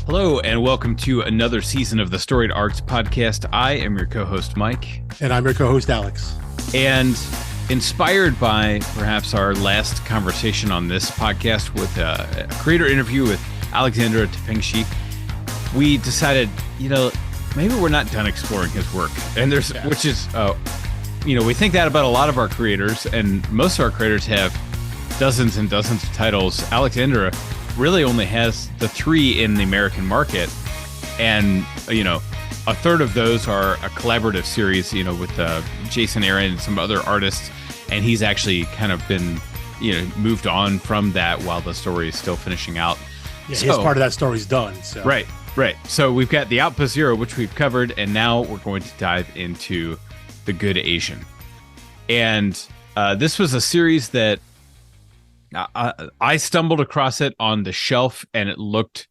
Hello, and welcome to another season of the Storied Arcs podcast. I am your co-host, Mike. And I'm your co-host, Alex. And inspired by perhaps our last conversation on this podcast with a creator interview with Alex Tefenkgi, we decided, maybe we're not done exploring his work. And which is, we think that about a lot of our creators, and most of our creators have dozens and dozens of titles. Alex really only has the 3 in the American market, and a third of those are a collaborative series, with Jason Aaron and some other artists, and he's actually kind of been moved on from that while the story is still finishing out. Yeah, his part of that story's done. So. Right. So we've got the Outpost Zero, which we've covered, and now we're going to dive into The Good Asian. And this was a series that I stumbled across it on the shelf, and it looked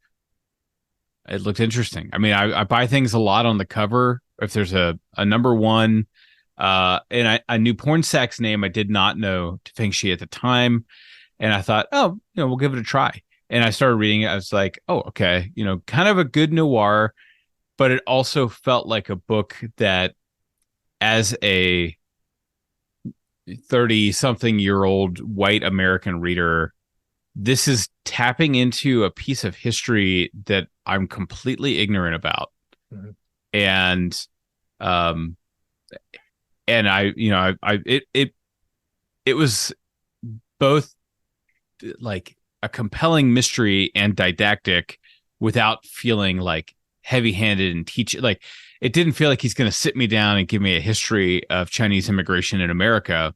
interesting. I mean, I buy things a lot on the cover. If there's a number one, and I knew Pornsak's name, I did not know Tefenkgi at the time, and I thought, we'll give it a try. And I started reading it. I was like, oh, okay, kind of a good noir, but it also felt like a book that, as a 30-something-year-old white American reader, this is tapping into a piece of history that I'm completely ignorant about. Mm-hmm. And it was both like a compelling mystery and didactic without feeling like heavy-handed and teach. Like, it didn't feel like he's going to sit me down and give me a history of Chinese immigration in America,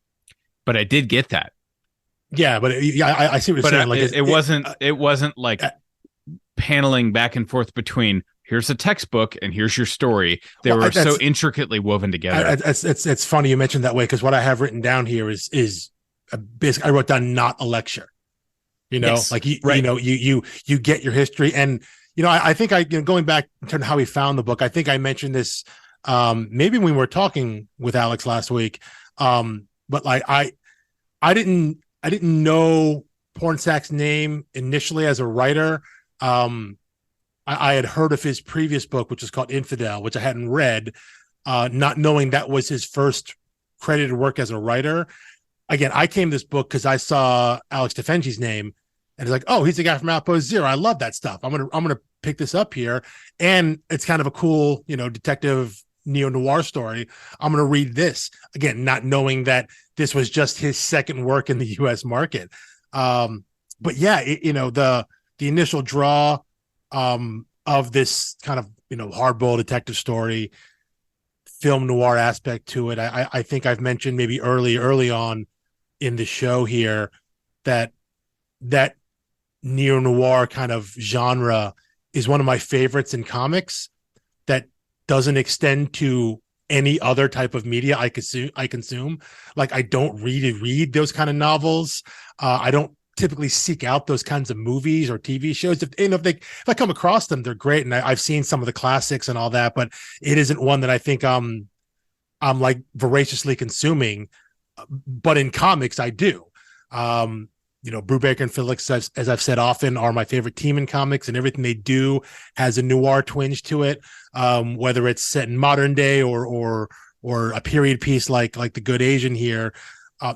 but I did get that. Yeah, but I see what you're saying. Like, it wasn't like paneling back and forth between here's a textbook and here's your story. They were so intricately woven together. It's funny you mentioned that way, because what I have written down here is basically, I wrote down not a lecture. Yes, like right. You get your history. And I think going back in terms of how we found the book, I think I mentioned this maybe when we were talking with Alex last week. But like I didn't know Pornsak's name initially as a writer. I had heard of his previous book, which is called Infidel, which I hadn't read, not knowing that was his first credited work as a writer. Again, I came to this book because I saw Alex Tefenkgi's name, and it's like, oh, he's the guy from Outpost Zero. I love that stuff. I'm gonna pick this up here, and it's kind of a cool, detective neo-noir story. I'm gonna read this again, not knowing that this was just his second work in the U.S. market. But yeah, the initial draw of this kind of hardball detective story, film noir aspect to it. I think I've mentioned maybe early on in the show here that neo-noir kind of genre is one of my favorites in comics that doesn't extend to any other type of media I consume. Like, I don't read those kind of novels. I don't typically seek out those kinds of movies or TV shows. If I come across them, they're great, and I've seen some of the classics and all that, but it isn't one that I think I'm like voraciously consuming. But in comics, I do. Brubaker and Felix, as I've said often, are my favorite team in comics, and everything they do has a noir twinge to it, whether it's set in modern day or a period piece like The Good Asian here.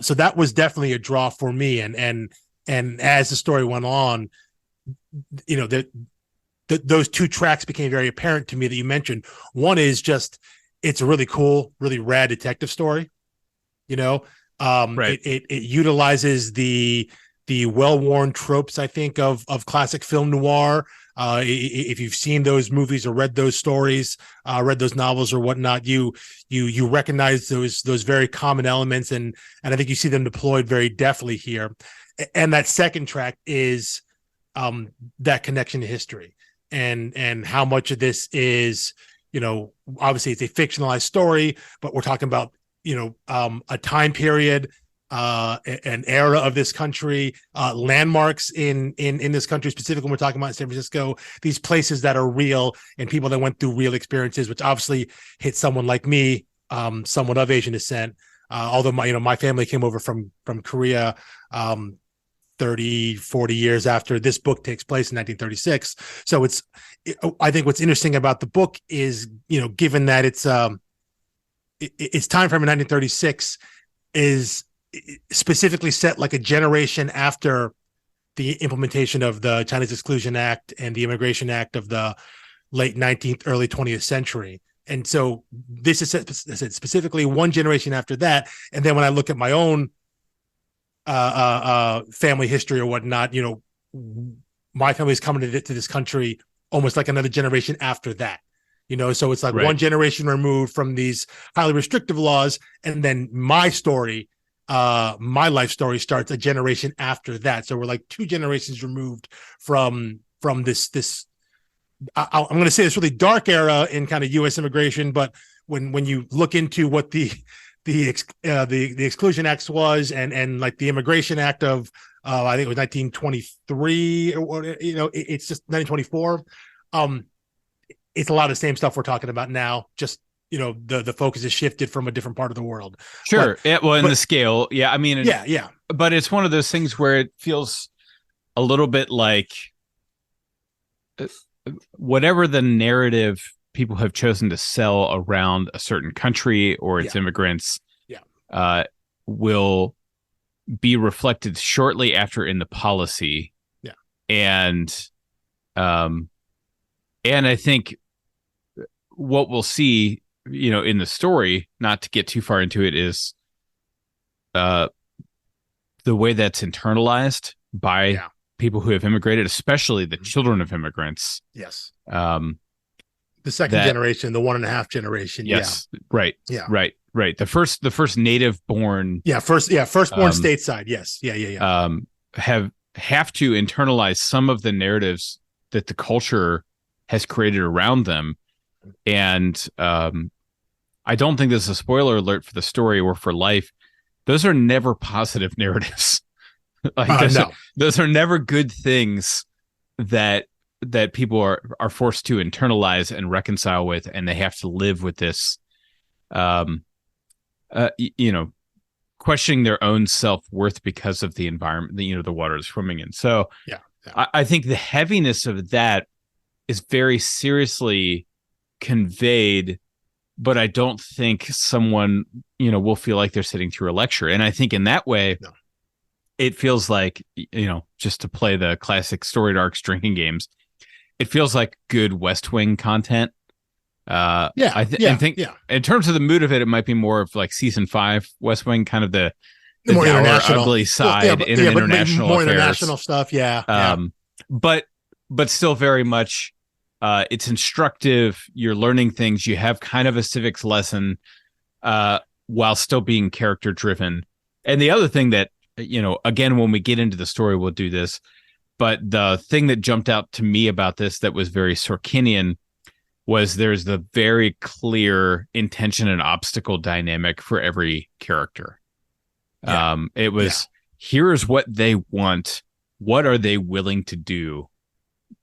So that was definitely a draw for me. And as the story went on, those two tracks became very apparent to me that you mentioned. One is just, it's a really cool, really rad detective story. Right. It utilizes the well-worn tropes, I think, of classic film noir. If you've seen those movies or read those stories, read those novels or whatnot, you recognize those very common elements, and I think you see them deployed very deftly here. And that second track is that connection to history, and how much of this is, obviously it's a fictionalized story, but we're talking about a time period, an era of this country, landmarks in this country, specifically when we're talking about San Francisco, these places that are real and people that went through real experiences, which obviously hit someone like me, someone of Asian descent. Although my family came over from Korea 30, 40 years after this book takes place in 1936. So I think what's interesting about the book is, given that its time frame in 1936 is specifically set like a generation after the implementation of the Chinese Exclusion Act and the Immigration Act of the late 19th, early 20th century. And so this is set specifically one generation after that. And then when I look at my own family history or whatnot, my family's coming to this country almost like another generation after that. So it's like one generation removed from these highly restrictive laws, and then my story, my life story, starts a generation after that. So we're like 2 generations removed from this. I'm going to say this really dark era in kind of U.S. immigration, but when you look into what the Exclusion Act was and like the Immigration Act of I think it was 1923 or it's just 1924. It's a lot of the same stuff we're talking about now. Just the focus has shifted from a different part of the world. Sure. The scale. Yeah. I mean, yeah. But it's one of those things where it feels a little bit like whatever the narrative people have chosen to sell around a certain country or its immigrants will be reflected shortly after in the policy. Yeah. And I think what we'll see, in the story, not to get too far into it, is the way that's internalized by people who have immigrated, especially the children of immigrants. Yes. The second generation, the 1.5 generation. Yes. Yeah. Right. Yeah. Right. The first native born. Yeah. Firstborn stateside. Yes. Yeah. Have to internalize some of the narratives that the culture has created around them. And I don't think this is a spoiler alert for the story or for life. Those are never positive narratives. Those are never good things that people are forced to internalize and reconcile with, and they have to live with this, questioning their own self-worth because of the environment, the water they're swimming in. So I think the heaviness of that is very seriously conveyed, but I don't think someone, will feel like they're sitting through a lecture. And I think in that way, it feels like, just to play the classic Storied Arcs drinking games, it feels like good West Wing content. I think in terms of the mood of it, it might be more of like season 5 West Wing, kind of the more international, ugly side in international more affairs. International stuff. But still very much, it's instructive. You're learning things. You have kind of a civics lesson, while still being character driven. And the other thing that, again, when we get into the story, we'll do this. But the thing that jumped out to me about this that was very Sorkinian was there's the very clear intention and obstacle dynamic for every character. It was, here's what they want. What are they willing to do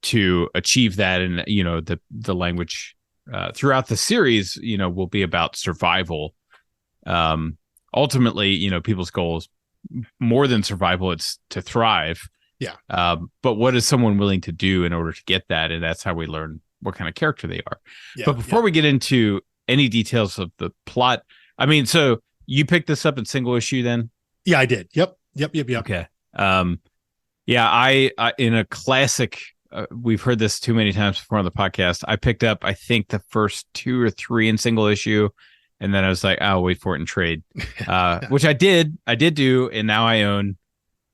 to achieve that? And, the language throughout the series, will be about survival. Ultimately, people's goals, more than survival, it's to thrive. Yeah. But what is someone willing to do in order to get that? And that's how we learn what kind of character they are. But before we get into any details of the plot, I mean, so you picked this up in single issue then? Yeah, I did. Yep. Okay. I in a classic, we've heard this too many times before on the podcast, I picked up, I think, the first 2 or 3 in single issue. And then I was like, I'll wait for it in trade, which I did do. And now I own,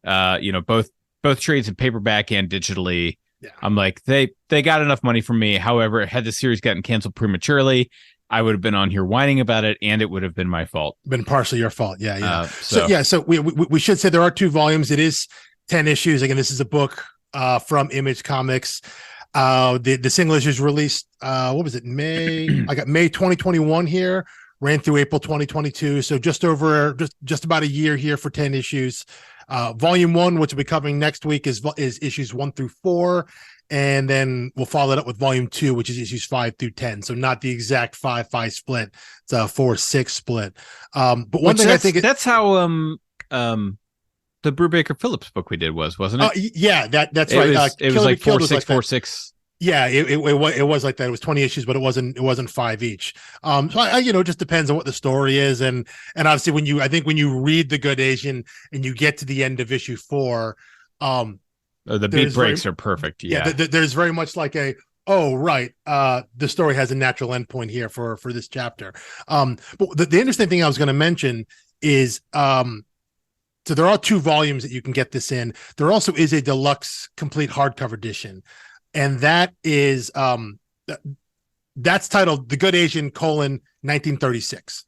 both trades in paperback and digitally. Yeah. I'm like, they got enough money from me. However, had the series gotten canceled prematurely, I would have been on here whining about it, and it would have been my fault. Been partially your fault. Yeah. So we should say there are 2 volumes. It is 10 issues. Again, this is a book from Image Comics. The single issues released, what was it? I got May 2021 here, ran through April 2022. So just about a year here for 10 issues. Volume 1, which will be covering next week, is issues 1 through 4. And then we'll follow it up with volume 2, which is issues 5 through 10. So not the exact 5-5 split. It's a 4-6 split. But one thing I think that's how the Brubaker Phillips book we did wasn't it? Yeah, that's right. It was like 4-6-4-6. Yeah, it was like that. It was 20 issues, but it wasn't 5 each. So it just depends on what the story is, and obviously when you read The Good Asian and you get to the end of issue 4, the beat breaks are perfect. Yeah, there's very much like the story has a natural endpoint here for this chapter. But the interesting thing I was going to mention is so there are 2 volumes that you can get this in. There also is a deluxe complete hardcover edition. And that is that's titled The Good Asian: 1936.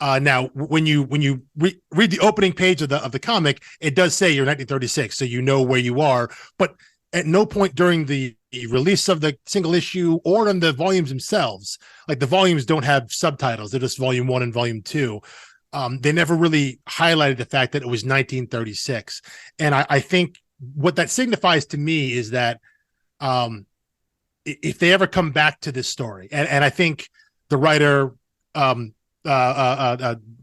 Now, when you read the opening page of the comic, it does say you're 1936, so you know where you are. But at no point during the release of the single issue or on the volumes themselves, like the volumes don't have subtitles; they're just volume 1 and volume 2. They never really highlighted the fact that it was 1936, and I think what that signifies to me is that. If they ever come back to this story, and I think the writer, Pornsak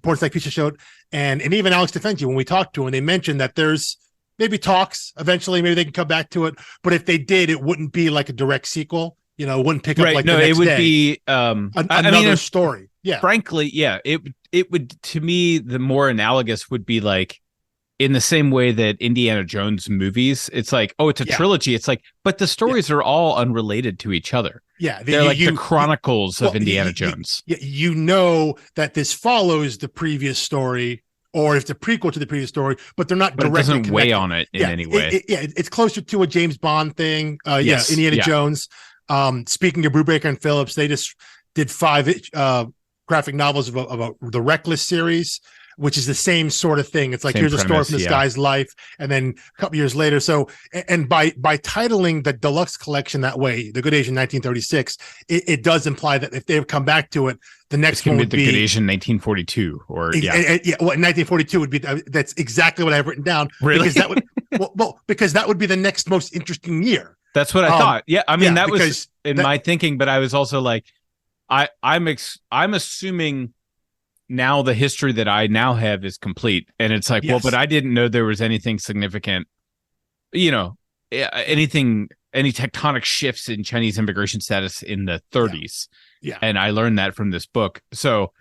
Pichetshote and even Alex Tefenkgi, when we talked to him, they mentioned that there's maybe talks eventually, maybe they can come back to it. But if they did, it wouldn't be like a direct sequel. It wouldn't pick up like the next it would day. Be another story. Yeah, frankly, yeah, it would, to me, the more analogous would be like, in the same way that Indiana Jones movies, it's like, it's a trilogy. It's like, but the stories are all unrelated to each other. Yeah. They're like the chronicles of Indiana Jones. You know that this follows the previous story, or it's a prequel to the previous story, but they're not directly it doesn't connected. weigh on it in any way. It's closer to a James Bond thing. Yes. Indiana Jones. Speaking of Brubaker and Phillips, they just did 5 graphic novels about the Reckless series, which is the same sort of thing. It's like, here's a story from this guy's life, and then a couple years later. So, and by titling the deluxe collection that way, The Good Asian 1936, it does imply that if they come back to it, the next one would be The Good Asian 1942, or 1942 would be. That's exactly what I've written down. Really? Because that would because that would be the next most interesting year. That's what I thought. Yeah, I mean, that was my thinking, but I was also like, I'm assuming. Now the history that I now have is complete, and it's like, well, but I didn't know there was anything significant, any tectonic shifts in Chinese immigration status in the 30s. Yeah. And I learned that from this book. So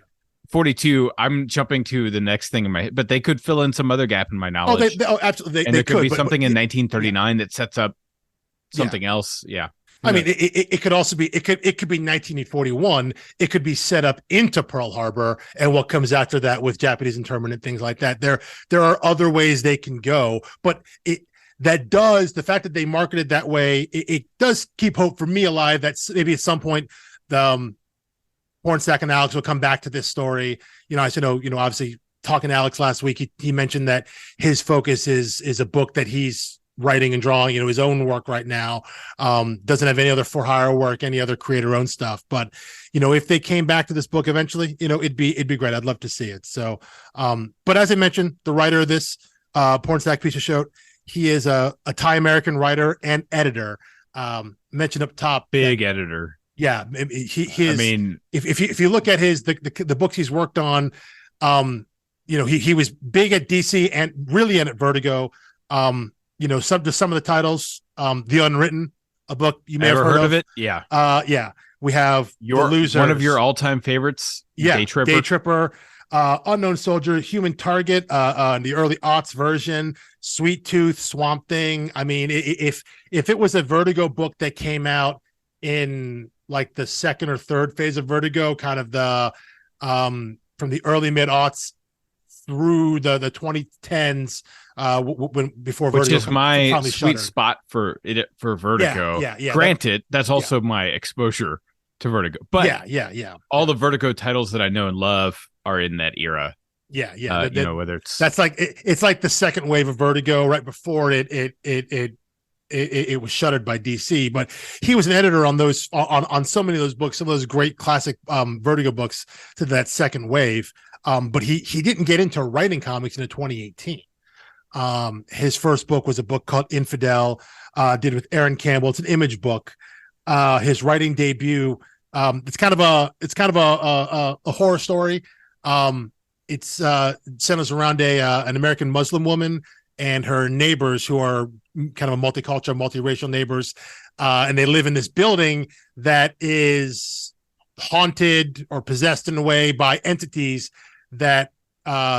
42, I'm jumping to the next thing in my head, but they could fill in some other gap in my knowledge. Absolutely. And there could be something in 1939 that sets up something else. Yeah. I mean, it could also be it could be 1941. It could be set up into Pearl Harbor and what comes after that with Japanese internment, things like that. There are other ways they can go, but the fact that they marketed that way, it does keep hope for me alive that maybe at some point the Pornsak and Alex will come back to this story. I said, obviously talking to Alex last week, he mentioned that his focus is a book that he's writing and drawing, his own work right now. Doesn't have any other for hire work, any other creator owned stuff. But, if they came back to this book eventually, it'd be great. I'd love to see it. So, but as I mentioned, the writer of this, Pornsak Pichetshote, he is a Thai American writer and editor. Mentioned up top, big editor. Yeah. He is, I mean, if you look at the books he's worked on, he was big at DC and really at Vertigo. Some of the titles, The Unwritten, a book you may have heard of it. Yeah. We have The Losers, one of your all-time favorites. Yeah. Day Tripper, Unknown Soldier, Human Target, the early aughts version, Sweet Tooth, Swamp Thing. I mean, if it was a Vertigo book that came out in like the second or third phase of Vertigo, kind of the from the early mid aughts through the 2010s, before which Vertigo is my sweet shuttered. spot for Vertigo. Yeah. Granted, that's also my exposure to Vertigo. But all the Vertigo titles that I know and love are in that era. Whether it's it's like the second wave of Vertigo right before it was shuttered by DC. But he was an editor on those on so many of those books, some of those great classic Vertigo books to that second wave. But he didn't get into writing comics until 2018. His first book was a book called Infidel, did with Aaron Campbell. It's an Image book. His writing debut, it's kind of a horror story. It's centers around an American Muslim woman and her neighbors, who are kind of a multicultural, multiracial neighbors, and they live in this building that is haunted or possessed in a way by entities that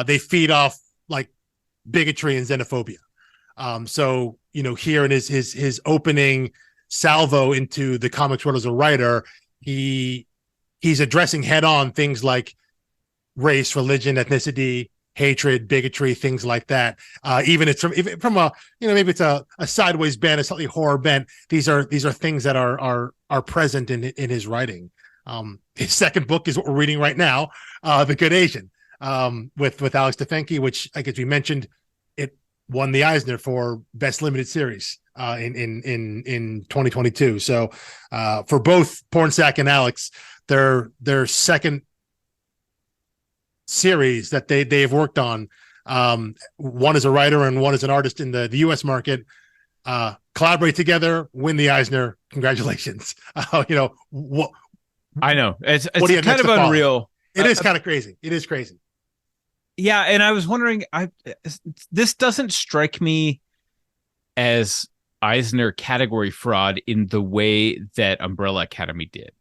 they feed off like bigotry and xenophobia. So here in his opening salvo into the comics world as a writer, he's addressing head on things like race, religion, ethnicity, hatred, bigotry, things like that. Even it's from a maybe it's a sideways bent, a slightly horror bent. These are things that are present in his writing. His second book is what we're reading right now, The Good Asian, with Alex Tefenkgi, which I guess we mentioned, it won the Eisner for best limited series in 2022. So for both Pornsak and Alex, their second series that they've worked on, one as a writer and one as an artist in the US market, collaborate together, win the Eisner. Congratulations. What I know it's kind of unreal. It is kind of crazy. It is crazy. Yeah, and I was wondering, this doesn't strike me as Eisner category fraud in the way that Umbrella Academy did.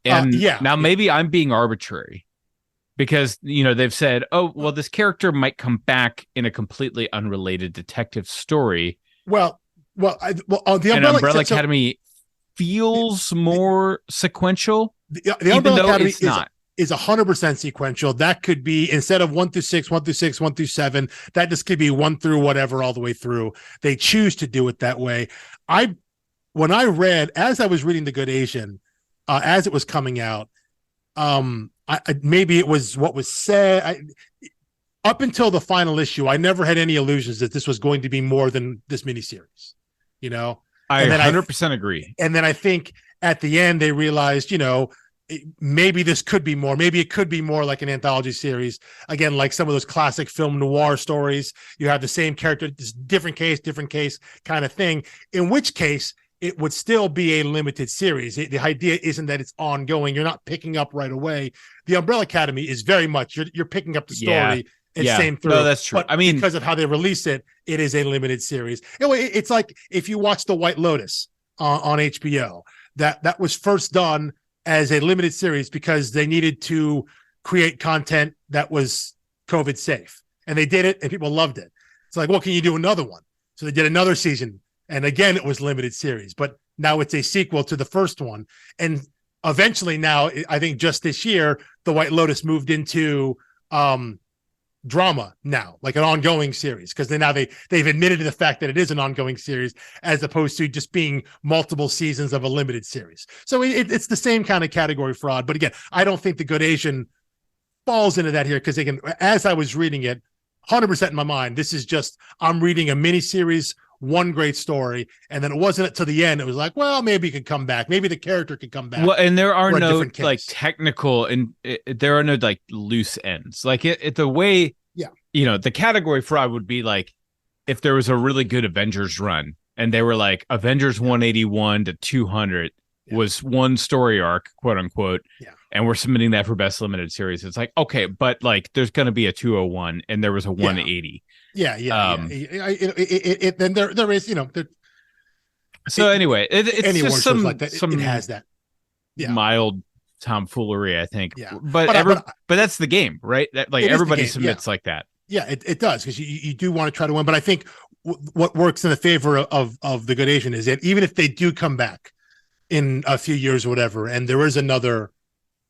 Now maybe I'm being arbitrary, because they've said, oh well, this character might come back in a completely unrelated detective story. The Umbrella Academy feels more sequential. The Umbrella Academy is 100% sequential. That could be, instead of 1 through 6, 1 through 6, 1 through 7, that just could be 1 through whatever all the way through. They choose to do it that way. When I read, as I was reading The Good Asian, as it was coming out, maybe it was what was said. Up until the final issue, I never had any illusions that this was going to be more than this miniseries. I 100% agree. And then I think at the end they realized, maybe this could be more. Maybe it could be more like an anthology series. Again, like some of those classic film noir stories. You have the same character, different case kind of thing. In which case, it would still be a limited series. The idea isn't that it's ongoing. You're not picking up right away. The Umbrella Academy is very much, you're picking up the story and same through. No, that's true. But because of how they release it, it is a limited series. It's like if you watch The White Lotus on HBO, that was first done as a limited series because they needed to create content that was COVID safe. And they did it and people loved it. It's like, well, can you do another one? So they did another season. And again, it was limited series, but now it's a sequel to the first one. And eventually now, I think just this year, The White Lotus moved into drama now, like an ongoing series, because they've admitted to the fact that it is an ongoing series as opposed to just being multiple seasons of a limited series. So it's the same kind of category fraud. But again, I don't think The Good Asian falls into that here, because again, as I was reading it, 100% in my mind, this is just, I'm reading a mini series, one great story, and then it wasn't until the end it was like, well, maybe he could come back, maybe the character could come back. Well, and there are no like technical, and there are no like loose ends. Like the way, the category fraud would be like if there was a really good Avengers run and they were like Avengers 181 to 200 was one story arc, quote unquote. Yeah. And we're submitting that for best limited series. It's like, okay, but like there's going to be a 201 and there was a 180. Then there is, so anyway, it's just some like that. It has that mild tomfoolery, I think. Yeah. But that's the game, right? That like everybody submits like that. Yeah, it does, because you do want to try to win. But I think what works in the favor of The Good Asian is that even if they do come back in a few years or whatever, and there is another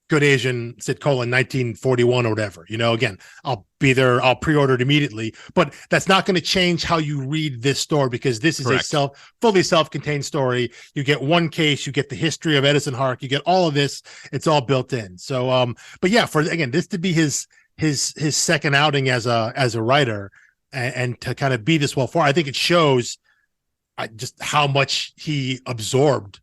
Good Asian /colon 1941 or whatever, again, I'll be there, I'll pre-order it immediately, but that's not going to change how you read this story, because this is Correct. a fully self-contained story. You get one case, you get the history of Edison Hark, you get all of this, it's all built in. So but yeah, for again, this to be his second outing as a writer, and to kind of be this well for, I think it shows just how much he absorbed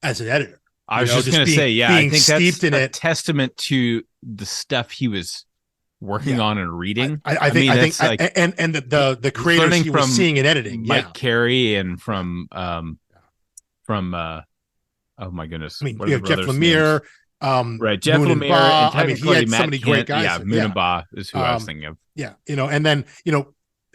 as an editor. I was just going to say, I think that's in a testament to the stuff he was working on and reading. I think like, and the creators he was seeing in editing, Mike Carey, and from oh my goodness, I mean, you have Jeff Lemire, right? Jeff Moon Lemire, and he had so many great guys. Yeah, Moon and Ba is who I was thinking of. Yeah, and then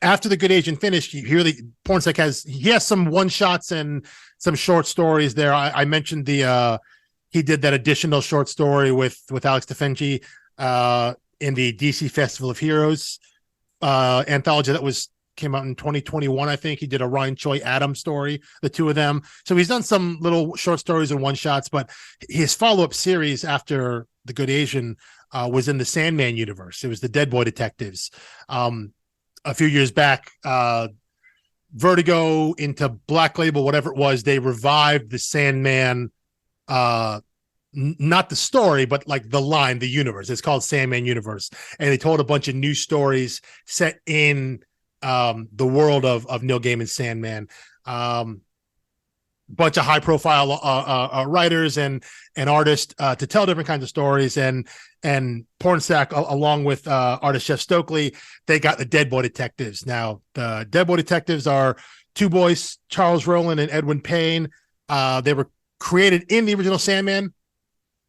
after The Good Agent finished, Pornsak has some one shots and some short stories there. I mentioned he did that additional short story with Alex Tefenkgi in the DC Festival of Heroes anthology that came out in 2021. I think he did a Ryan Choi Adam story, the two of them. So he's done some little short stories and one shots, but his follow-up series after The Good Asian was in the Sandman universe. It was the Dead Boy Detectives. A few years back, Vertigo into Black Label, whatever it was, they revived the Sandman, not the story, but like the line, the universe. It's called Sandman Universe. And they told a bunch of new stories set in the world of Neil Gaiman's Sandman. Bunch of high profile writers and artists to tell different kinds of stories, and Pornsak along with artist Jeff Stokely, they got the Dead Boy Detectives. Now the Dead Boy Detectives are two boys, Charles Rowland and Edwin Payne. They were created in the original Sandman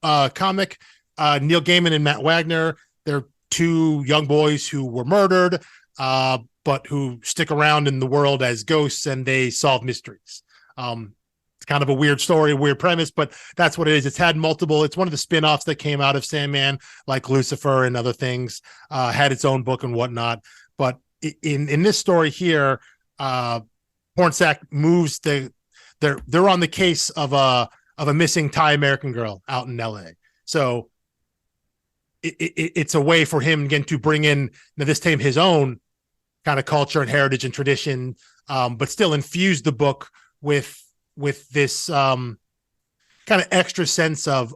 comic. Neil Gaiman and Matt Wagner, they're two young boys who were murdered but who stick around in the world as ghosts, and they solve mysteries. It's kind of a weird story, weird premise, but that's what it is. It's one of the spin-offs that came out of Sandman, like Lucifer and other things, had its own book and whatnot. But in this story here, Pornsak moves they're on the case of a missing Thai American girl out in LA. So it's a way for him again to bring in, this time, his own kind of culture and heritage and tradition, but still infuse the book with this kind of extra sense of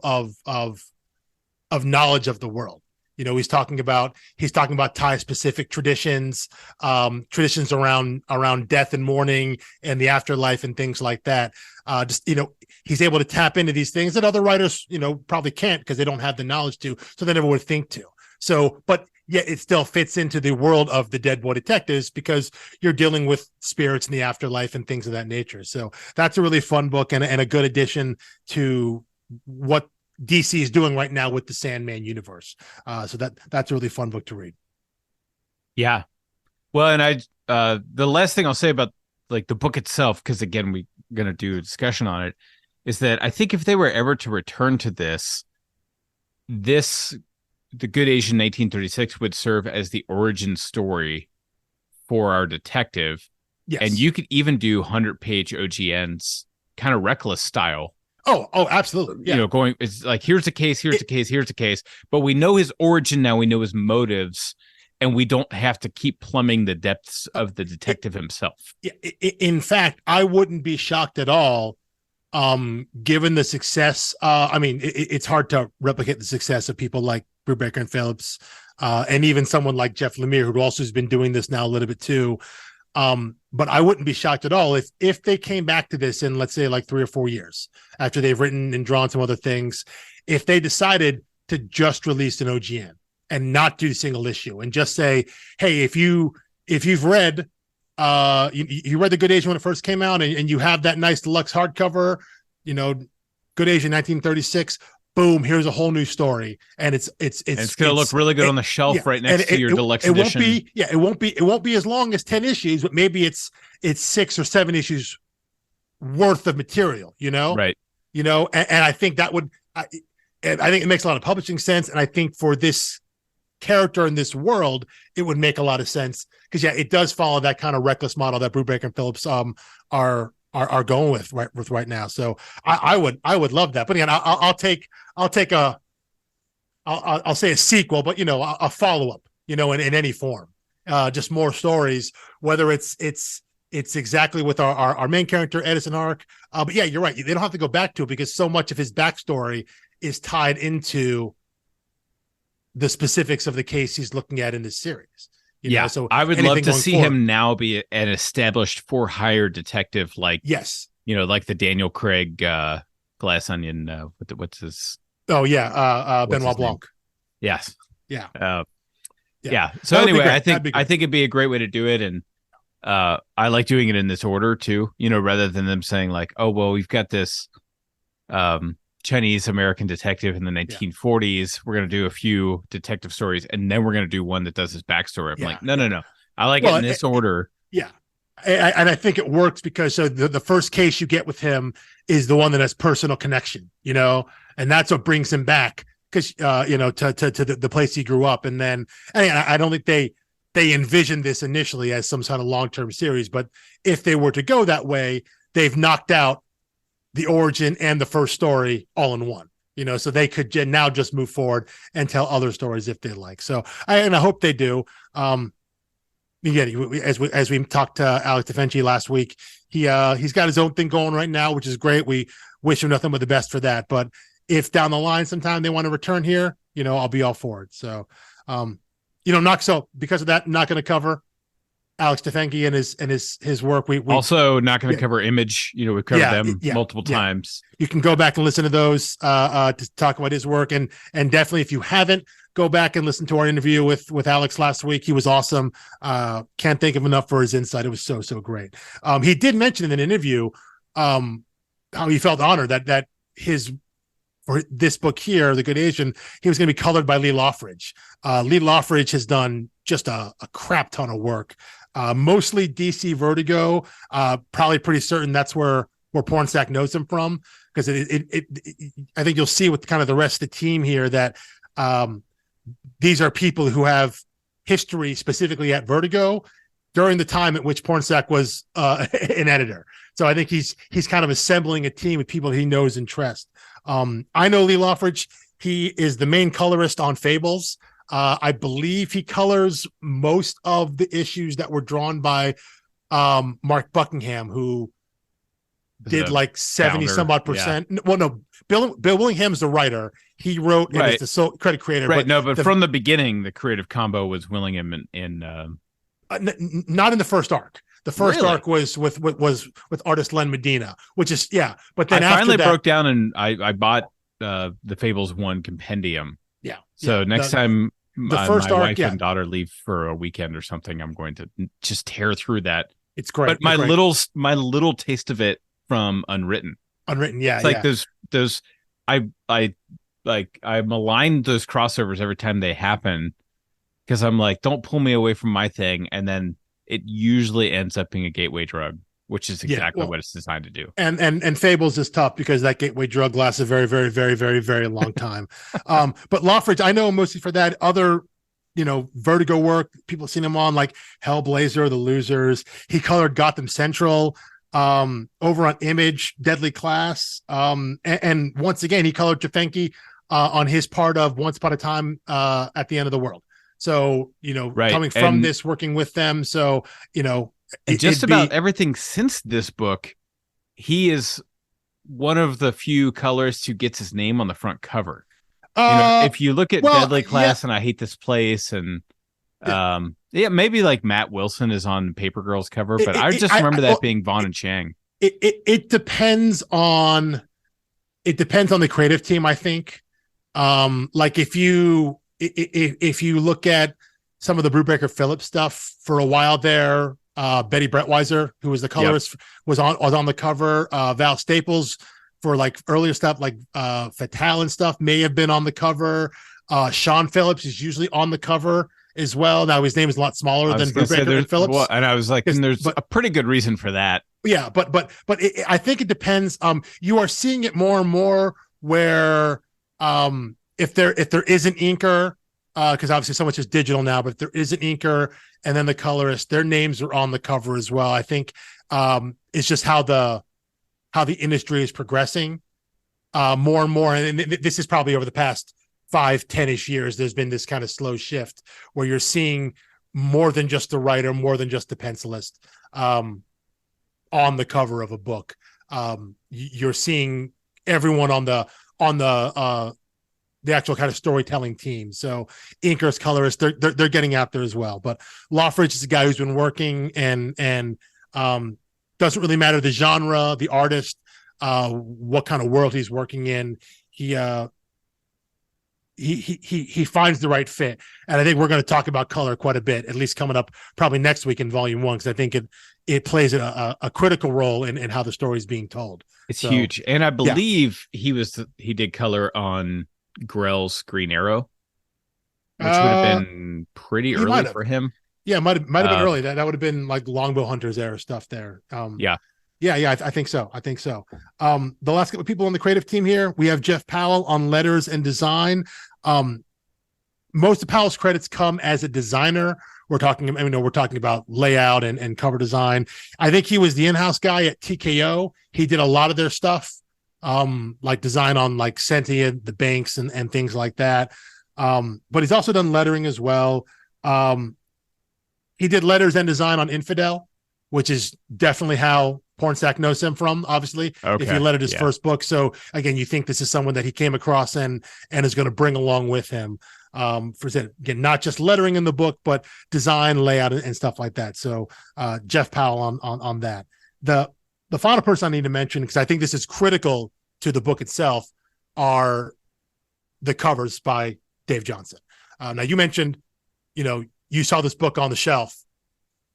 knowledge of the world. He's talking about Thai specific traditions, traditions around death and mourning and the afterlife and things like that. He's able to tap into these things that other writers, probably can't because they don't have the knowledge to, so they never would think to. So, but yet it still fits into the world of the Dead Boy Detectives because you're dealing with spirits in the afterlife and things of that nature. So that's a really fun book and a good addition to what DC is doing right now with the Sandman universe. So that's a really fun book to read. Yeah. Well, and the last thing I'll say about like the book itself, because again, we're going to do a discussion on it, is that I think if they were ever to return to this, The Good Asian 1936 would serve as the origin story for our detective. Yes. And you could even do 100-page OGNs, kind of reckless style. Oh, absolutely. Yeah. It's like, here's a case, here's a case. But we know his origin now, we know his motives, and we don't have to keep plumbing the depths of the detective himself. In fact, I wouldn't be shocked at all, given the success. It's hard to replicate the success of people like Brubaker and Phillips, and even someone like Jeff Lemire, who also has been doing this now a little bit too. But I wouldn't be shocked at all if they came back to this in, let's say, like 3 or 4 years after they've written and drawn some other things, if they decided to just release an OGN and not do single issue and just say, hey, if you've read you read The Good Asian when it first came out and you have that nice deluxe hardcover, Good Asian 1936, boom, here's a whole new story. And it's going to look really good on the shelf right next to your deluxe edition. It won't be as long as 10 issues, but maybe it's 6 or 7 issues worth of material, Right. And I think that would, and I think it makes a lot of publishing sense. And I think for this character in this world, it would make a lot of sense because it does follow that kind of reckless model that Brubaker and Phillips are going with right now. So I would love that. But again, I'll say a sequel, but a follow up, in any form, just more stories, whether it's exactly with our main character Edison arc. But yeah, you're right. They don't have to go back to it because so much of his backstory is tied into the specifics of the case he's looking at in this series. So I would love to see him now be an established for-hire detective, like like the Daniel Craig Glass Onion. What's his? Oh yeah, Benoit Blanc. Yes. Yeah. Yeah. So anyway, I think it'd be a great way to do it, and I like doing it in this order too. Rather than them saying like, oh well, we've got this Chinese American detective in the 1940s. We're going to do a few detective stories, and then we're going to do one that does his backstory. I'm like, no. I like it in this order. Yeah. And I think it works because so the first case you get with him is the one that has personal connection, and that's what brings him back because, to the place he grew up. And then I don't think they envisioned this initially as some sort of long-term series, but if they were to go that way, they've knocked out the origin and the first story all in one, so they could now just move forward and tell other stories if they like. So I hope they do. Again, as we talked to Alex Tefenkgi last week, he's got his own thing going right now, which is great. We wish him nothing but the best for that. But if down the line sometime they want to return here, I'll be all for it. So, because of that, not going to cover Alex Tefenkgi and his work. We also not going to cover Image. We've covered them multiple times. You can go back and listen to those to talk about his work, and definitely if you haven't, go back and listen to our interview with Alex last week. He was awesome. Can't thank him enough for his insight. It was so great. He did mention in an interview how he felt honored that for this book here, The Good Asian, he was going to be colored by Lee Loughridge. Lee Loughridge has done just a crap ton of work. Mostly DC Vertigo, probably pretty certain that's where Pornsak knows him from, because I think you'll see with kind of the rest of the team here that these are people who have history specifically at Vertigo during the time at which Pornsak was an editor. So I think he's kind of assembling a team with people he knows and trusts. I know Lee Loughridge. He is the main colorist on Fables. I believe he colors most of the issues that were drawn by Mark Buckingham, who did like 70 some odd percent. Yeah. Well, no, Bill Willingham's the writer. He wrote and is the sole credit creator. Right. But from the beginning, the creative combo was Willingham in not in the first arc. The first arc was with artist Len Medina, which is But then I finally broke down and I bought the Fables 1 compendium. Yeah. So next time my wife and daughter leave for a weekend or something, I'm going to just tear through that. It's great. But my little taste of it from Unwritten, it's like those I malign those crossovers every time they happen, because I'm like, don't pull me away from my thing, and then it usually ends up being a gateway drug, which is exactly what it's designed to do. And Fables is tough because that gateway drug lasts a very, very, very, very, very long time. But Loughridge, I know him mostly for that. Other, Vertigo work, people have seen him on like Hellblazer, The Losers. He colored Gotham Central, over on Image, Deadly Class. And once again, he colored Tefenkgi on his part of Once Upon a Time at the End of the World. So, coming from this, working with them. So, just about everything since this book, he is one of the few colorists who gets his name on the front cover. If you look at Deadly Class and I Hate This Place, and maybe like Matt Wilson is on Paper Girl's cover, but I just remember that being Vaughn and Chang. It depends on the creative team, I think. Like if you look at some of the Brubaker Phillips stuff for a while there, Betty Brettweiser, who was the colorist, was on the cover. Val Staples for like earlier stuff like Fatale and stuff may have been on the cover. Sean Phillips is usually on the cover as well. Now his name is a lot smaller than Brubaker and Phillips. Well, and I was like, there's a pretty good reason for that. Yeah, but I think it depends. You are seeing it more and more where if there is an inker, because obviously so much is digital now, but if there is an inker and then the colorist, their names are on the cover as well. I think it's just how the industry is progressing more and more. And this is probably over the past 5-10-ish years, there's been this kind of slow shift where you're seeing more than just the writer, more than just the pencilist on the cover of a book. You're seeing everyone on the actual kind of storytelling team. So inkers, colorists, they're getting out there as well. But Loughridge is a guy who's been working and doesn't really matter the genre, the artist, what kind of world he's working in. He finds the right fit. And I think we're going to talk about color quite a bit, at least coming up probably next week in volume 1, because I think it plays a critical role in how the story is being told. It's huge. And I believe he did color on Grell's Green Arrow, which would have been pretty early for him. Yeah, might have been early. That would have been like Longbow Hunters era stuff there. Yeah. Yeah, I think so. The last couple of people on the creative team here, we have Jeff Powell on letters and design. Most of Powell's credits come as a designer. We're talking about layout and cover design. I think he was the in-house guy at TKO. He did a lot of their stuff, like design on like Sentient, the Banks, and things like that. But he's also done lettering as well. He did letters and design on Infidel, which is definitely how Pornsak knows him from, obviously, if he lettered his first book. So again, you think this is someone that he came across and is going to bring along with him. Again, not just lettering in the book, but design, layout, and stuff like that. So Jeff Powell on that. The final person I need to mention, because I think this is critical to the book itself, are the covers by Dave Johnson. Now you mentioned, you saw this book on the shelf,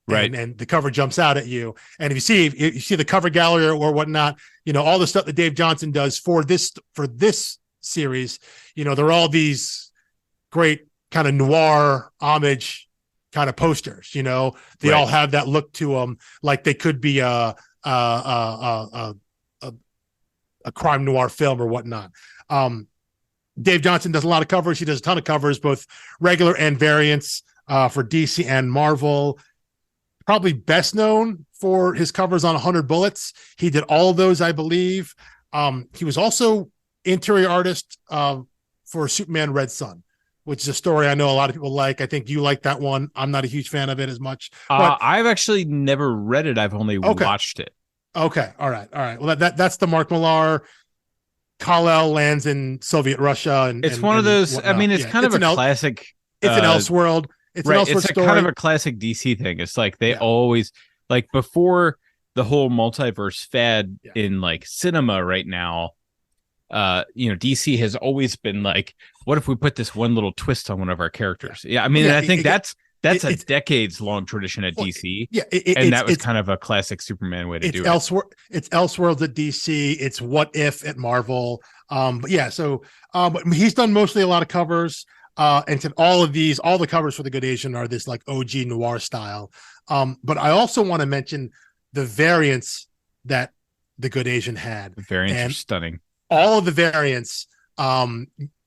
right? And the cover jumps out at you. And if you see the cover gallery or whatnot, all the stuff that Dave Johnson does for this series, there are all these great kind of noir homage kind of posters. They all have that look to them, like they could be a crime noir film or whatnot. Dave Johnson does a lot of covers. He does a ton of covers, both regular and variants, for DC and Marvel. Probably best known for his covers on 100 Bullets. He did all of those, I believe. He was also interior artist for Superman Red Sun, which is a story I know a lot of people like. I think you like that one. I'm not a huge fan of it as much. But I've actually never read it. I've only watched it. Okay. All right. Well, that's the Mark Millar. Kal-El lands in Soviet Russia. It's one of those. Whatnot. I mean, it's kind of a classic. It's an Elseworld. It's an Elseworld story. Kind of a classic DC thing. It's like they always, like, before the whole multiverse fad in like cinema right now, DC has always been like, what if we put this one little twist on one of our characters? Yeah, I mean, I think that's a decades long tradition at DC. Yeah, and that was kind of a classic Superman way to do it. It's Elseworlds at DC. It's What If at Marvel. But he's done mostly a lot of covers. And said all the covers for The Good Asian are this like OG noir style. But I also want to mention the variants that The Good Asian had. The variants are stunning. All of the variants,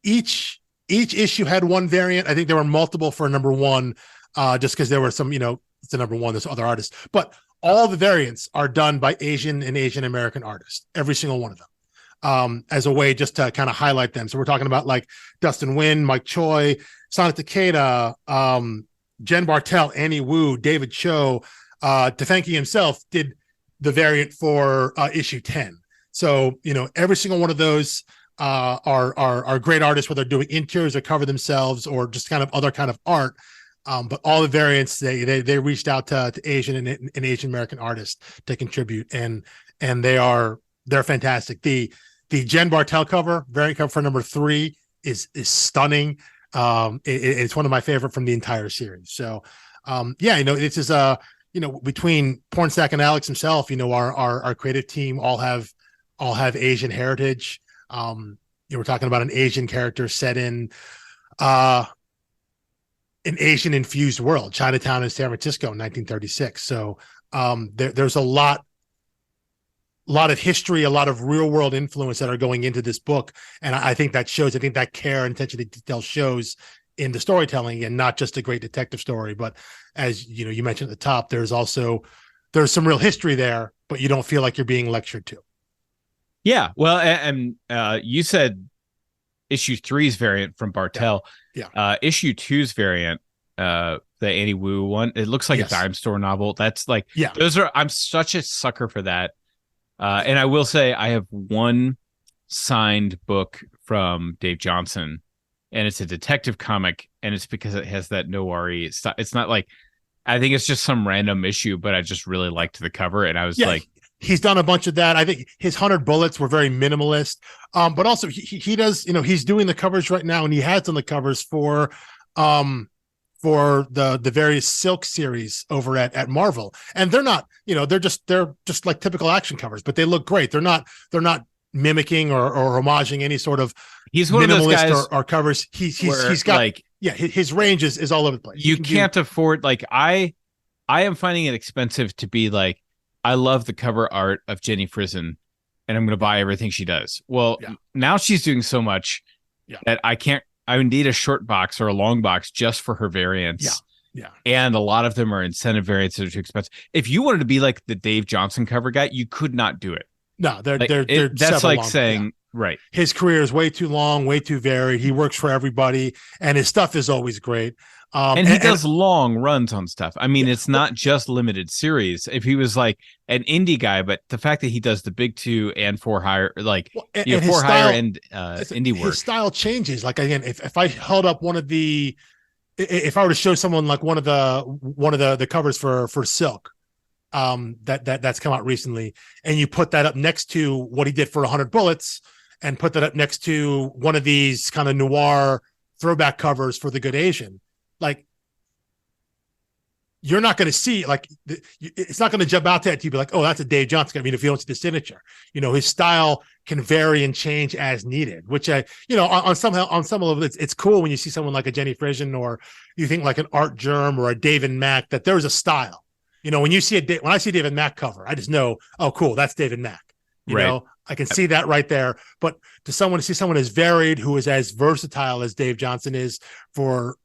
each issue had one variant. I think there were multiple for number one, just because there were some, it's a number one, there's other artists, but all the variants are done by Asian and Asian American artists, every single one of them, as a way just to kind of highlight them. So we're talking about like Dustin Nguyen, Mike Choi, Sana Takeda, Jen Bartel, Annie Wu, David Cho, Tefenkgi himself did the variant for issue 10. So, every single one of those are great artists, whether they're doing interiors or cover themselves or just kind of other kind of art. But all the variants, they reached out to Asian and Asian American artists to contribute, and they're fantastic. The Jen Bartel variant cover for number 3 is stunning. It's one of my favorite from the entire series. So, this is between Pornsak and Alex himself, our creative team all have Asian heritage. We're talking about an Asian character set in an Asian infused world, Chinatown in San Francisco in 1936. So there's a lot of history, a lot of real world influence that are going into this book. And I think that shows, I think that care and attention to detail shows in the storytelling, and not just a great detective story, but as you mentioned at the top, there's some real history there, but you don't feel like you're being lectured to. Yeah. Well, and you said issue 3's variant from Bartel. Yeah. Issue 2's variant, the Annie Wu one, it looks like a dime store novel. That's like, I'm such a sucker for that. And I will say I have one signed book from Dave Johnson, and it's a detective comic, and it's because it has that noir-y. It's not like, I think it's just some random issue, but I just really liked the cover, and I was like, he's done a bunch of that. I think his 100 Bullets were very minimalist, but also he does, he's doing the covers right now, and he has done the covers for the various Silk series over at Marvel, and they're not, they're just like typical action covers, but they look great. They're not mimicking or homaging any sort of he's one of those guys or covers. He's got like Yeah, his range is all over the place. You can't afford, like, I am finding it expensive to be like, I love the cover art of Jenny Frison and I'm going to buy everything she does. Well, now she's doing so much that I would need a short box or a long box just for her variants. Yeah. And a lot of them are incentive variants that are too expensive. If you wanted to be like the Dave Johnson cover guy, you could not do it. No, they're that's like saying, right. His career is way too long, way too varied. He works for everybody and his stuff is always great. And he does long runs on stuff. I mean, it's not just limited series. If he was like an indie guy, but the fact that he does the big 2 and 4 higher, like for higher end indie work, his style changes. Like again, if I held up if I were to show someone like one of the covers for Silk, that's come out recently, and you put that up next to what he did for 100 Bullets, and put that up next to one of these kind of noir throwback covers for The Good Asian. Like, you're not going to see, like, it's not going to jump out to you be like, oh, that's a Dave Johnson. I mean, if you don't see the signature, his style can vary and change as needed, which on some level, it's cool when you see someone like a Jenny Frison, or you think like an Art Germ or a David Mack, that there's a style. When you see when I see David Mack cover, I just know, oh, cool, that's David Mack. You know, I can see that right there. But to see someone as varied, who is as versatile as Dave Johnson is, for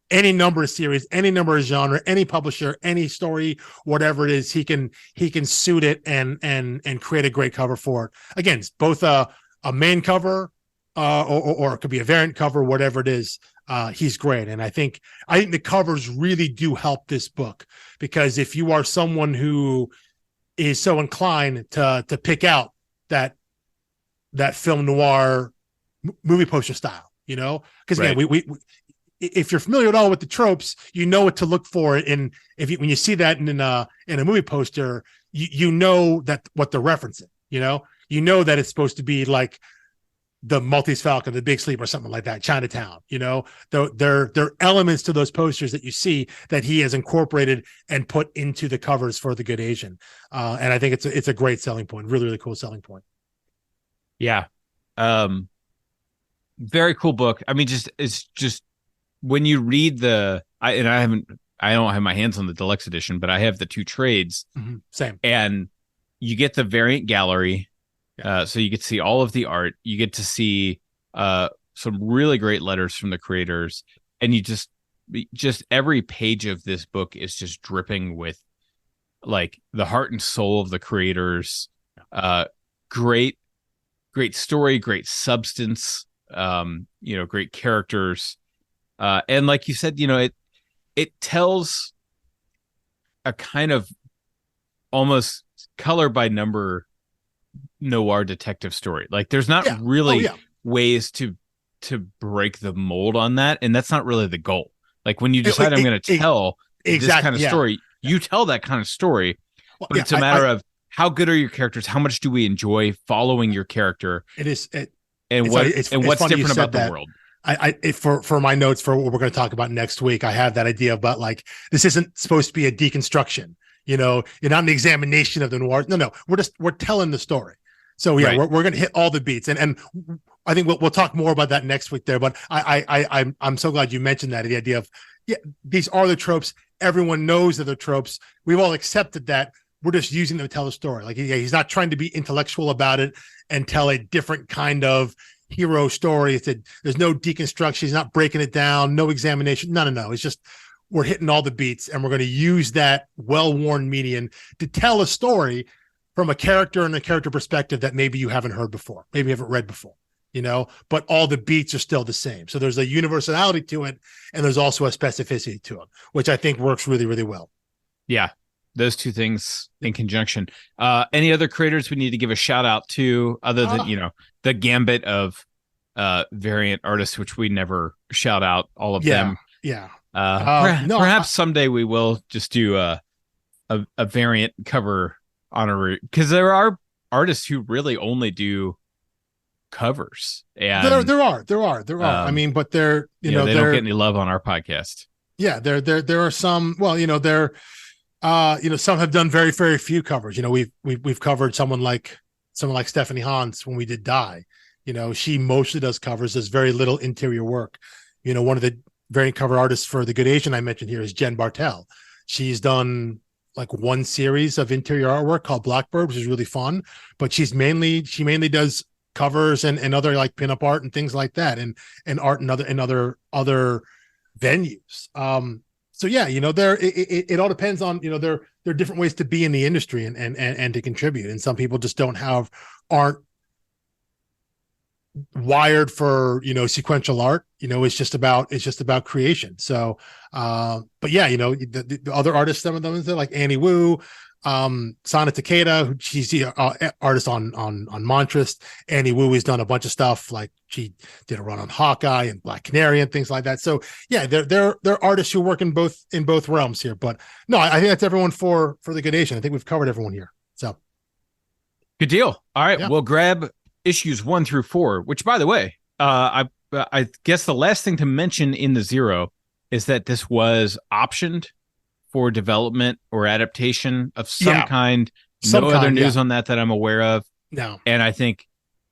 any number of series, any number of genre, any publisher, any story, whatever it is, he can suit it and create a great cover for it. Again, it's both a main cover or it could be a variant cover, whatever it is. He's great. And I think the covers really do help this book, because if you are someone who is so inclined to pick out that film noir movie poster style, because again, we if you're familiar at all with the tropes, you know what to look for. When you see that in a movie poster, you know that what they're referencing. You know that it's supposed to be like the Maltese Falcon, the Big Sleep, or something like that, Chinatown. There are elements to those posters that you see that he has incorporated and put into the covers for The Good Asian, and I think it's a great selling point, really, really cool selling point. Yeah, very cool book. I mean, it's just when you read I don't have my hands on the deluxe edition, but I have the 2 trades. Mm-hmm. Same, and you get the variant gallery. So you get to see all of the art. You get to see some really great letters from the creators, and you just every page of this book is just dripping with like the heart and soul of the creators. Great story, great substance. Great characters, and like you said, it tells a kind of almost color by number noir detective story. Like, there's not really ways to break the mold on that, and that's not really the goal. Like, when you decide I'm going to tell this kind of story, you tell that kind of story, but it's a matter of how good are your characters, how much do we enjoy following your character, what's different about the world. For my notes for what we're going to talk about next week, I have that idea about, like, this isn't supposed to be a deconstruction. You're not an examination of the noir. No, we're telling the story. So we're going to hit all the beats, and I think we'll talk more about that next week there. But I'm so glad you mentioned that, the idea of these are the tropes. Everyone knows that they're tropes. We've all accepted that. We're just using them to tell a story. Like, he's not trying to be intellectual about it and tell a different kind of hero story. There's no deconstruction. He's not breaking it down. No examination. No. It's just, we're hitting all the beats, and we're going to use that well-worn medium to tell a story from a character and a character perspective that maybe you haven't heard before, maybe you haven't read before, but all the beats are still the same. So there's a universality to it, and there's also a specificity to it, which I think works really, really well. Yeah, those two things in conjunction. Any other creators we need to give a shout out to, other than, the gambit of variant artists, which we never shout out all of them. Yeah. Perhaps someday we will just do a variant cover honorary, because there are artists who really only do covers, and there are. I mean, but they don't get any love on our podcast. Yeah, there are some. Well, some have done very, very few covers. We've covered someone like Stephanie Hans when we did Die. She mostly does covers. There's very little interior work. One of the variant cover artist for The Good Asian I mentioned here is Jen Bartel. She's done like one series of interior artwork called Blackbird, which is really fun, but she mainly does covers and other like pinup art and things like that, and art and other venues. So yeah, it all depends on, there are different ways to be in the industry and to contribute, and some people just aren't wired for sequential art. It's just about creation. So but yeah, the other artists, some of them like Annie Wu, Sana Takeda, she's the artist on Montrist. Annie Wu has done a bunch of stuff, like she did a run on Hawkeye and Black Canary and things like that. So yeah, they're artists who work in both realms here. But no, I think that's everyone for The Good Asian. I think we've covered everyone here. So good deal. All right, we'll grab issues 1 through 4, which, by the way, I guess the last thing to mention in the Zero is that this was optioned for development or adaptation of some kind. No other news on that I'm aware of. No. And I think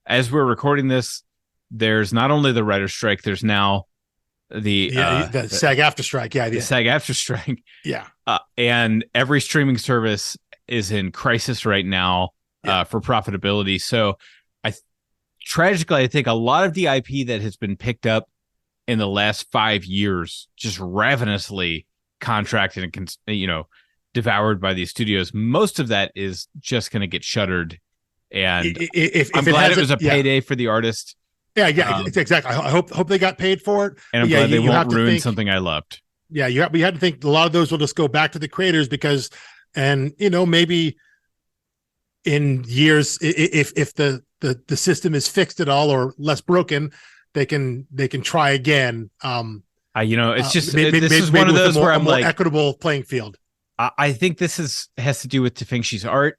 as we're recording this, there's not only the writer's strike, there's now the SAG-AFTRA strike. Yeah. The SAG-AFTRA strike. Yeah. And every streaming service is in crisis right now for profitability. So tragically, I think a lot of the IP that has been picked up in the last 5 years, just ravenously contracted and devoured by these studios, most of that is just going to get shuttered. And I'm glad it was a payday for the artist. It's exactly. I hope they got paid for it. And I'm glad they won't ruin something I loved. Yeah, we had to think a lot of those will just go back to the creators because, and maybe in years, if the system is fixed at all or less broken, they can try again. It's just this is one of those where I'm like equitable playing field. I think this has to do with Tefenkgi's art,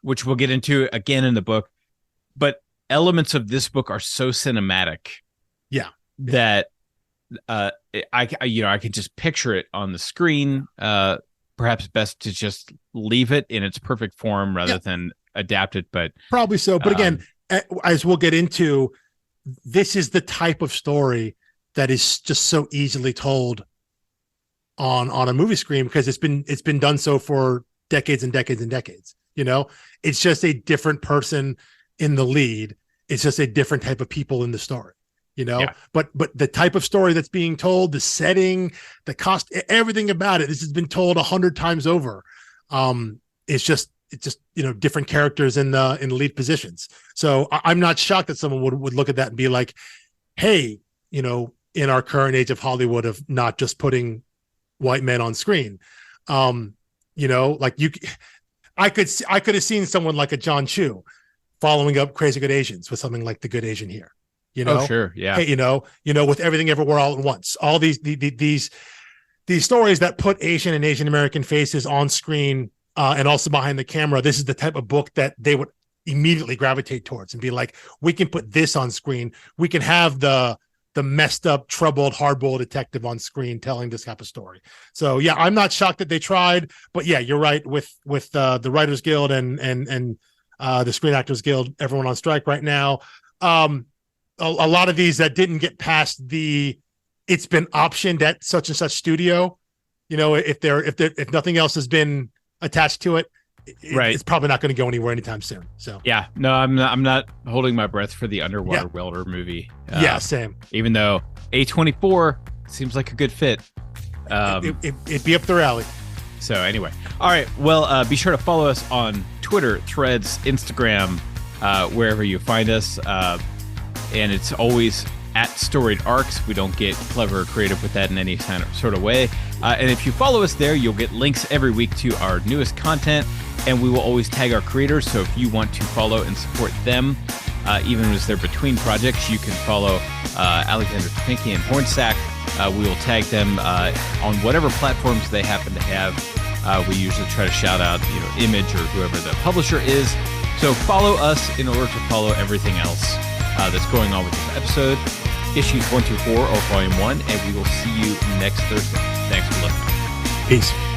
which we'll get into again in the book. But elements of this book are so cinematic, that I can just picture it on the screen. Perhaps best to just leave it in its perfect form rather than adapt it. But probably so. But again, as we'll get into, this is the type of story that is just so easily told on a movie screen because it's been done so for decades and decades and decades. It's just a different person in the lead. It's just a different type of people in the story. But the type of story that's being told, the setting, the cost, everything about it, this has been told 100 times over. It's just different characters in the lead positions. So I'm not shocked that someone would look at that and be like, hey, in our current age of Hollywood of not just putting white men on screen, like I could have seen someone like a John Chu following up Crazy Good Asians with something like The Good Asian here. Oh, sure, yeah. Hey, with Everything Everywhere All at Once, all these stories that put Asian and Asian American faces on screen and also behind the camera. This is the type of book that they would immediately gravitate towards and be like, we can put this on screen. We can have the messed up, troubled, hardboiled detective on screen telling this type of story. So yeah, I'm not shocked that they tried, but yeah, you're right with the Writers Guild and the Screen Actors Guild, everyone on strike right now. A lot of these that didn't get past it's been optioned at such and such studio. If nothing else has been attached to it, it's probably not going to go anywhere anytime soon. So yeah, no, I'm not holding my breath for the Underwater Welder movie. Same. Even though A24 seems like a good fit, it'd be up their alley. So anyway, all right. Well, be sure to follow us on Twitter, Threads, Instagram, wherever you find us. And it's always at Storied Arcs. We don't get clever or creative with that in any sort of way. And if you follow us there, you'll get links every week to our newest content, and we will always tag our creators. So if you want to follow and support them, even as they're between projects, you can follow Alexander Tefenkgi and Pornsak. We will tag them on whatever platforms they happen to have. We usually try to shout out, Image or whoever the publisher is. So follow us in order to follow everything else that's going on with this episode, issues 1 through 4 or volume 1, and we will see you next Thursday. Thanks for listening. Peace.